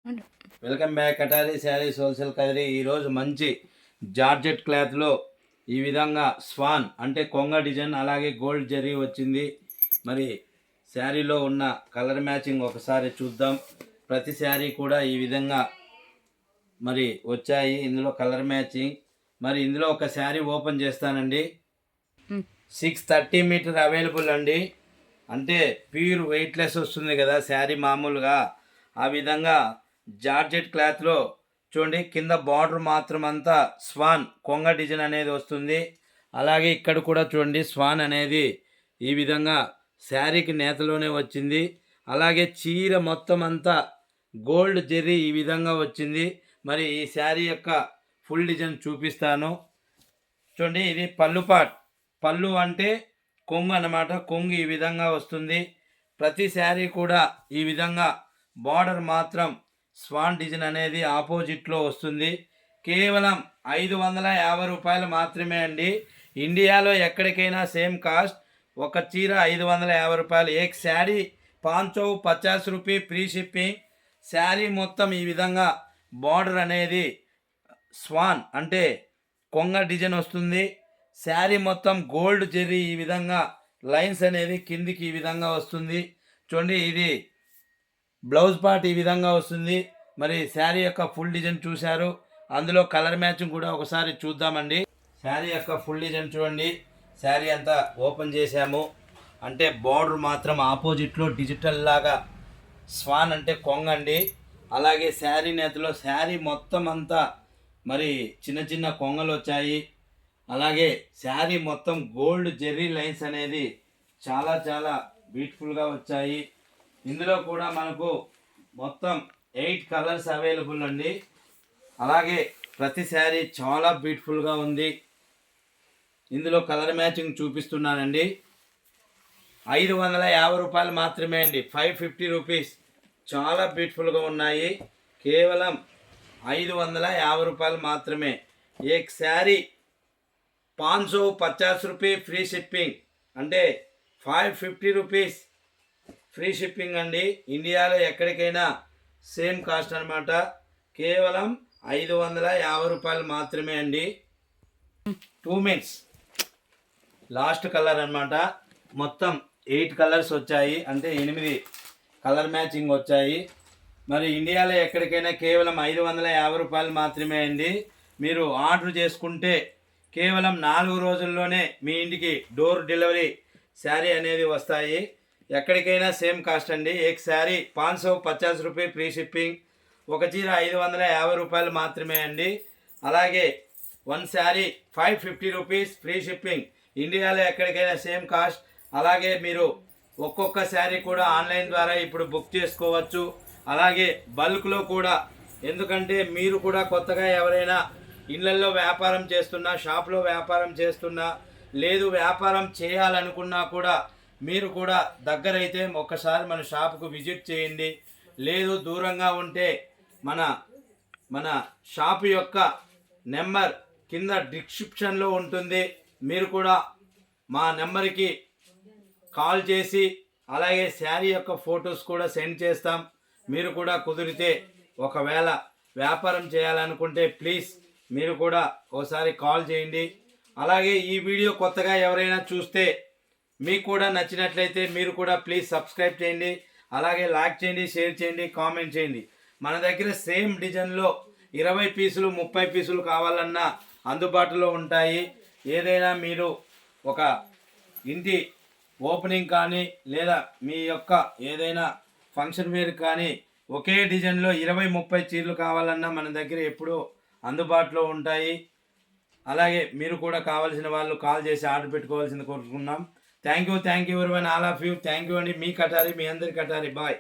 Welcome back కటారీ saris wholesale Kadiri. ఈరోజు మంచి georgette క్లాత్లో ఈ విధంగా స్వాన్ అంటే కొంగ డిజైన్ అలాగే గోల్డ్ జరీ వచ్చింది. మరి శారీలో ఉన్న కలర్ మ్యాచింగ్ ఒకసారి చూద్దాం. ప్రతి శారీ కూడా ఈ విధంగా మరి వచ్చాయి. ఇందులో కలర్ మ్యాచింగ్. మరి ఇందులో ఒక శారీ ఓపెన్ చేస్తానండి. 630 మీటర్ అవైలబుల్ అండి. అంటే ప్యూర్ వెయిట్లెస్ వస్తుంది కదా శారీ మామూలుగా. ఆ విధంగా జార్జెట్ క్లాత్లో చూడండి, కింద బార్డర్ మాత్రం అంతా స్వాన్ కొంగ డిజైన్ అనేది వస్తుంది. అలాగే ఇక్కడ కూడా చూడండి స్వాన్ అనేది ఈ విధంగా శారీకి నేతలోనే వచ్చింది. అలాగే చీర మొత్తం అంతా గోల్డ్ జెర్రీ ఈ విధంగా వచ్చింది. మరి ఈ శారీ యొక్క ఫుల్ డిజైన్ చూపిస్తాను చూడండి. ఇది పళ్ళు పాట్. పళ్ళు అంటే కొంగు అన్నమాట. కొంగు ఈ విధంగా వస్తుంది. ప్రతి శారీ కూడా ఈ విధంగా బార్డర్ మాత్రం స్వాన్ డిజైన్ అనేది ఆపోజిట్లో వస్తుంది. కేవలం 550 రూపాయలు మాత్రమే అండి. ఇండియాలో ఎక్కడికైనా సేమ్ కాస్ట్. ఒక చీర 550 రూపాయలు. ఏక్ శారీ 550 రూపాయ ఫ్రీ షిప్పింగ్. శారీ మొత్తం ఈ విధంగా బార్డర్ అనేది స్వాన్ అంటే కొంగ డిజైన్ వస్తుంది. శారీ మొత్తం గోల్డ్ జెర్రీ ఈ విధంగా లైన్స్ అనేది కిందికి ఈ విధంగా వస్తుంది. చూడండి, ఇది బ్లౌజ్ పార్ట్ ఈ విధంగా వస్తుంది. మరి శారీ యొక్క ఫుల్ డిజైన్ చూశారు. అందులో కలర్ మ్యాచింగ్ కూడా ఒకసారి చూద్దామండి. శారీ యొక్క ఫుల్ డిజైన్ చూడండి. శారీ అంతా ఓపెన్ చేసాము. అంటే బార్డర్ మాత్రం ఆపోజిట్లో డిజిటల్ లాగా స్వాన్ అంటే కొంగండి. అలాగే శారీ నేతలో శారీ మొత్తం అంతా మరి చిన్న చిన్న కొంగలు వచ్చాయి. అలాగే శారీ మొత్తం గోల్డ్ జెర్రీ లైన్స్ అనేది చాలా చాలా బ్యూటిఫుల్గా వచ్చాయి. ఇందులో కూడా మనకు మొత్తం 8 కలర్స్ అవైలబుల్ అండి. అలాగే ప్రతి శారీ చాలా బ్యూటిఫుల్గా ఉంది. ఇందులో కలర్ మ్యాచింగ్ చూపిస్తున్నానండి. 550 రూపాయలు మాత్రమే అండి. 550 రూపీస్. చాలా బ్యూటిఫుల్గా ఉన్నాయి. కేవలం 550 రూపాయలు మాత్రమే. ఏక్ శారీ 550 రూపాయ ఫ్రీ షిప్పింగ్. అంటే 550 రూపీస్ ఫ్రీ షిప్పింగ్ అండి. ఇండియాలో ఎక్కడికైనా సేమ్ కాస్ట్ అనమాట. కేవలం 550 రూపాయలు మాత్రమే అండి. 2 మినిట్స్ లాస్ట్ కలర్ అనమాట. మొత్తం 8 కలర్స్ వచ్చాయి. అంటే 8 కలర్ మ్యాచింగ్ వచ్చాయి. మరి ఇండియాలో ఎక్కడికైనా కేవలం 550 రూపాయలు మాత్రమే అండి. మీరు ఆర్డర్ చేసుకుంటే కేవలం 4 రోజుల్లోనే మీ ఇంటికి డోర్ డెలివరీ శారీ అనేది వస్తాయి. ఎక్కడికైనా సేమ్ కాస్ట్ అండి. ఏక్ శారీ 550 రూపాయ ఫ్రీ షిప్పింగ్. ఒక చీర 550 రూపాయలు మాత్రమే అండి. అలాగే 1 శారీ 550 రూపీస్ ఫ్రీ షిప్పింగ్. ఇండియాలో ఎక్కడికైనా సేమ్ కాస్ట్. అలాగే మీరు ఒక్కొక్క శారీ కూడా ఆన్లైన్ ద్వారా ఇప్పుడు బుక్ చేసుకోవచ్చు. అలాగే బల్క్లో కూడా. ఎందుకంటే మీరు కూడా కొత్తగా ఎవరైనా ఇళ్లల్లో వ్యాపారం చేస్తున్నా, షాప్లో వ్యాపారం చేస్తున్నా, లేదు వ్యాపారం చేయాలనుకున్నా కూడా మీరు కూడా దగ్గరైతే ఒక్కసారి మన షాపుకు విజిట్ చేయండి. లేదు దూరంగా ఉంటే మన షాపు యొక్క నెంబర్ కింద డిస్క్రిప్షన్లో ఉంటుంది. మీరు కూడా మా నెంబర్కి కాల్ చేసి అలాగే శారీ యొక్క ఫొటోస్ కూడా సెండ్ చేస్తాం. మీరు కూడా కుదిరితే ఒకవేళ వ్యాపారం చేయాలనుకుంటే ప్లీజ్ మీరు కూడా ఒకసారి కాల్ చేయండి. అలాగే ఈ వీడియో కొత్తగా ఎవరైనా చూస్తే మీకు కూడా నచ్చినట్లయితే మీరు కూడా ప్లీజ్ సబ్స్క్రైబ్ చేయండి. అలాగే లైక్ చేయండి, షేర్ చేయండి, కామెంట్ చేయండి. మన దగ్గర సేమ్ డిజైన్లో 20 పీసులు 30 పీసులు కావాలన్నా అందుబాటులో ఉంటాయి. ఏదైనా మీరు ఒక ఇంటి ఓపెనింగ్ కానీ లేదా మీ యొక్క ఏదైనా ఫంక్షన్ వేర్ కానీ ఒకే డిజైన్లో 20-30 చీరలు కావాలన్నా మన దగ్గర ఎప్పుడూ అందుబాటులో ఉంటాయి. అలాగే మీరు కూడా కావాల్సిన వాళ్ళు కాల్ చేసి ఆర్డర్ పెట్టుకోవాల్సింది కోరుకుంటున్నాం. Thank you everyone, all of you. Thank you అండి. మీ కటారి, మీ అందరి కటారి. బాయ్.